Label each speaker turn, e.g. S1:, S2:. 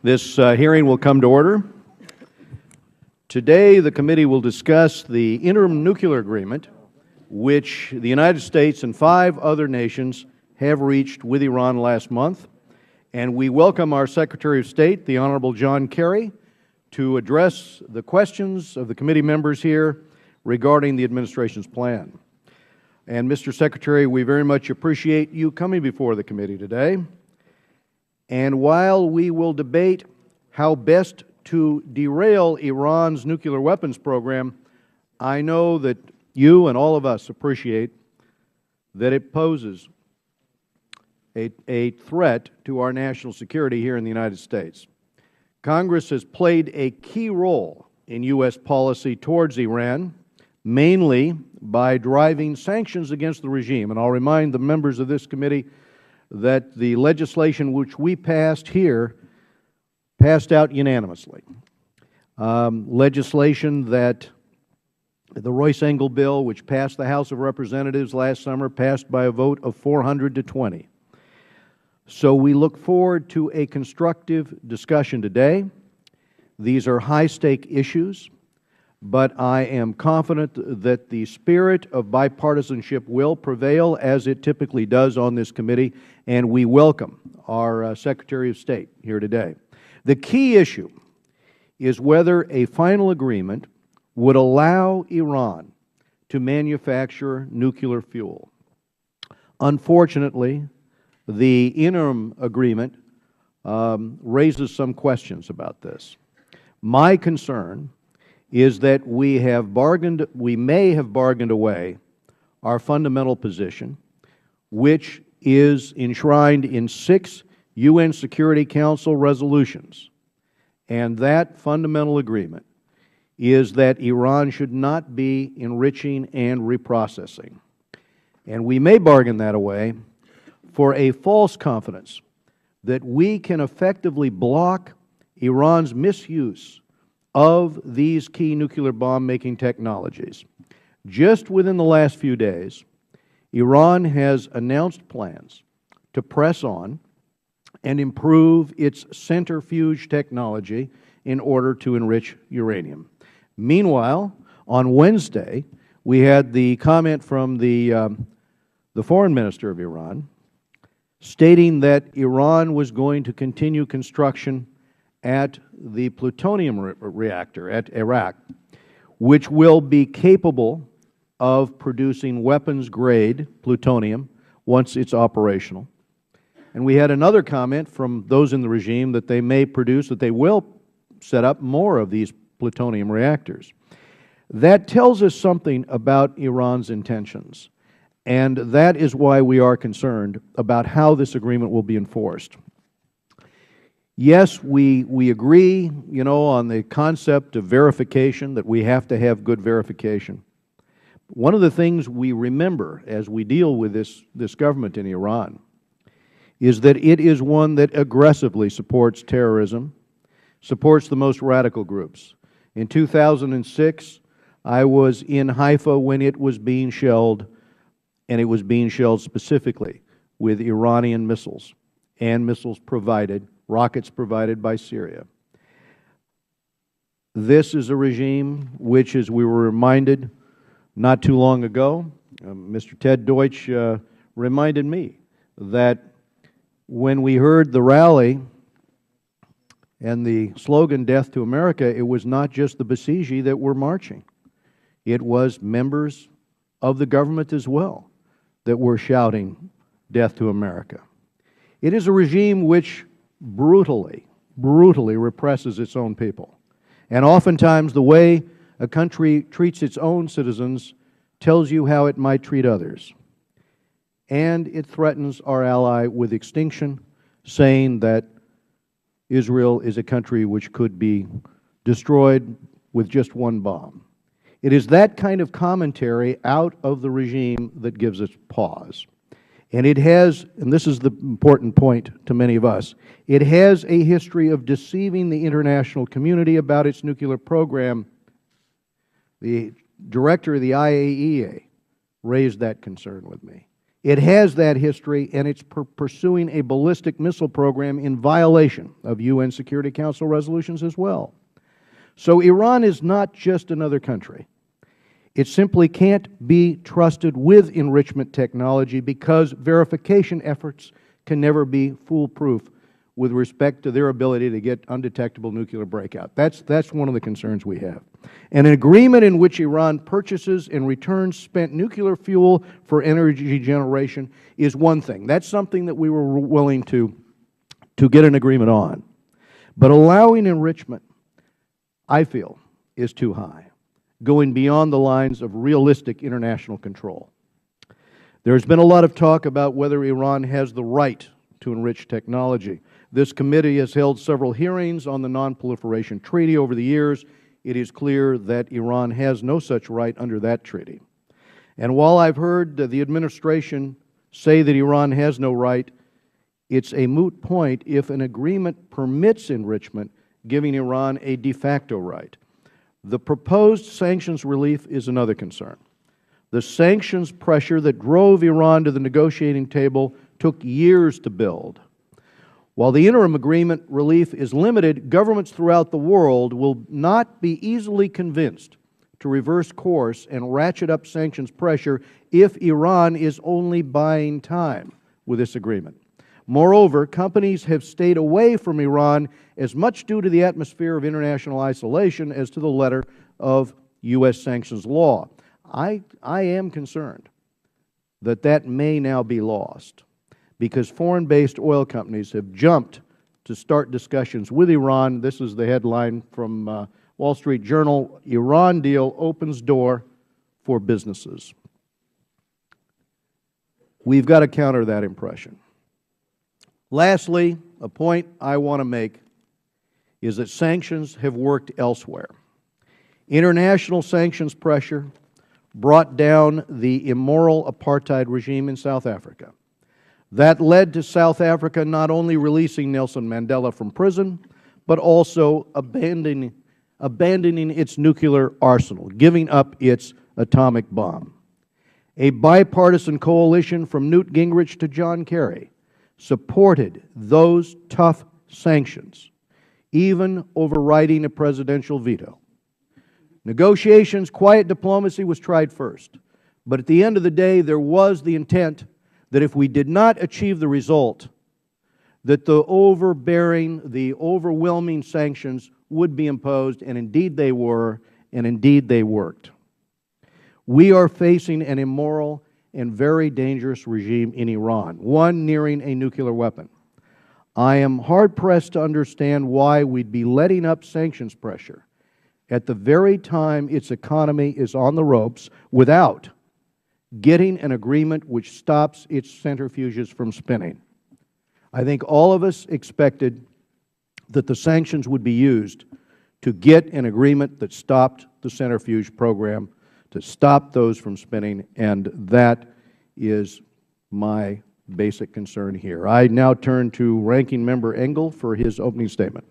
S1: This hearing will come to order. Today, the committee will discuss the interim nuclear agreement which the United States and 5 other nations have reached with Iran last month, and we welcome our Secretary of State, the Honorable John Kerry, to address the questions of the committee members here regarding the administration's plan. And Mr. Secretary, we very much appreciate you coming before the committee today. And while we will debate how best to derail Iran's nuclear weapons program, I know that you and all of us appreciate that it poses a threat to our national security here in the United States. Congress has played a key role in U.S. policy towards Iran, mainly by driving sanctions against the regime. And I'll remind the members of this committee that the legislation which we passed here passed out unanimously. Legislation that the Royce bill, which passed the House of Representatives last summer, passed by a vote of 400 to 20. So we look forward to a constructive discussion today. These are high-stake issues, but I am confident that the spirit of bipartisanship will prevail, as it typically does on this committee, and we welcome our Secretary of State here today. The key issue is whether a final agreement would allow Iran to manufacture nuclear fuel. Unfortunately, the interim agreement raises some questions about this. My concern is that we may have bargained away our fundamental position, which is enshrined in 6 UN Security Council resolutions. And that fundamental agreement is that Iran should not be enriching and reprocessing. And we may bargain that away for a false confidence that we can effectively block Iran's misuse of these key nuclear bomb-making technologies. Just within the last few days, Iran has announced plans to press on and improve its centrifuge technology in order to enrich uranium. Meanwhile, on Wednesday, we had the comment from the Foreign Minister of Iran stating that Iran was going to continue construction at the plutonium reactor at Iraq, which will be capable of producing weapons-grade plutonium once it's operational. And we had another comment from those in the regime that they may produce, that they will set up more of these plutonium reactors. That tells us something about Iran's intentions, and that is why we are concerned about how this agreement will be enforced. Yes, we agree, on the concept of verification, that we have to have good verification. One of the things we remember as we deal with this government in Iran is that it is one that aggressively supports terrorism, supports the most radical groups. In 2006, I was in Haifa when it was being shelled, and it was being shelled specifically with Iranian missiles and missiles provided, rockets provided by Syria. This is a regime which, as we were reminded not too long ago, Mr. Ted Deutsch reminded me that when we heard the rally and the slogan, "Death to America," it was not just the Basiji that were marching. It was members of the government as well that were shouting, "Death to America." It is a regime which brutally represses its own people. And oftentimes the way a country treats its own citizens tells you how it might treat others. And it threatens our ally with extinction, saying that Israel is a country which could be destroyed with just one bomb. It is that kind of commentary out of the regime that gives us pause. And it has, and this is the important point to many of us, it has a history of deceiving the international community about its nuclear program. The director of the IAEA raised that concern with me. It has that history, and it's pursuing a ballistic missile program in violation of UN Security Council resolutions as well. So Iran is not just another country. It simply can't be trusted with enrichment technology because verification efforts can never be foolproof with respect to their ability to get undetectable nuclear breakout. That's one of the concerns we have. And an agreement in which Iran purchases and returns spent nuclear fuel for energy generation is one thing. That's something that we were willing to get an agreement on. But allowing enrichment, I feel, is too high, going beyond the lines of realistic international control. There's been a lot of talk about whether Iran has the right to enrich technology. This committee has held several hearings on the Non-Proliferation Treaty over the years. It is clear that Iran has no such right under that treaty. And while I've heard the administration say that Iran has no right, it's a moot point if an agreement permits enrichment, giving Iran a de facto right. The proposed sanctions relief is another concern. The sanctions pressure that drove Iran to the negotiating table took years to build. While the interim agreement relief is limited, governments throughout the world will not be easily convinced to reverse course and ratchet up sanctions pressure if Iran is only buying time with this agreement. Moreover, companies have stayed away from Iran as much due to the atmosphere of international isolation as to the letter of U.S. sanctions law. I am concerned that that may now be lost, because foreign-based oil companies have jumped to start discussions with Iran. This is the headline from Wall Street Journal: Iran deal opens door for businesses. We've got to counter that impression. Lastly, a point I want to make is that sanctions have worked elsewhere. International sanctions pressure brought down the immoral apartheid regime in South Africa. That led to South Africa not only releasing Nelson Mandela from prison, but also abandoning its nuclear arsenal, giving up its atomic bomb. A bipartisan coalition from Newt Gingrich to John Kerry supported those tough sanctions, even overriding a presidential veto. Negotiations, quiet diplomacy was tried first. But at the end of the day, there was the intent that if we did not achieve the result, that the overbearing, the overwhelming sanctions would be imposed, and indeed they were, and indeed they worked. We are facing an immoral and very dangerous regime in Iran, one nearing a nuclear weapon. I am hard-pressed to understand why we'd be letting up sanctions pressure at the very time its economy is on the ropes without getting an agreement which stops its centrifuges from spinning. I think all of us expected that the sanctions would be used to get an agreement that stopped the centrifuge program, to stop those from spinning, and that is my basic concern here. I now turn to Ranking Member Engel for his opening statement.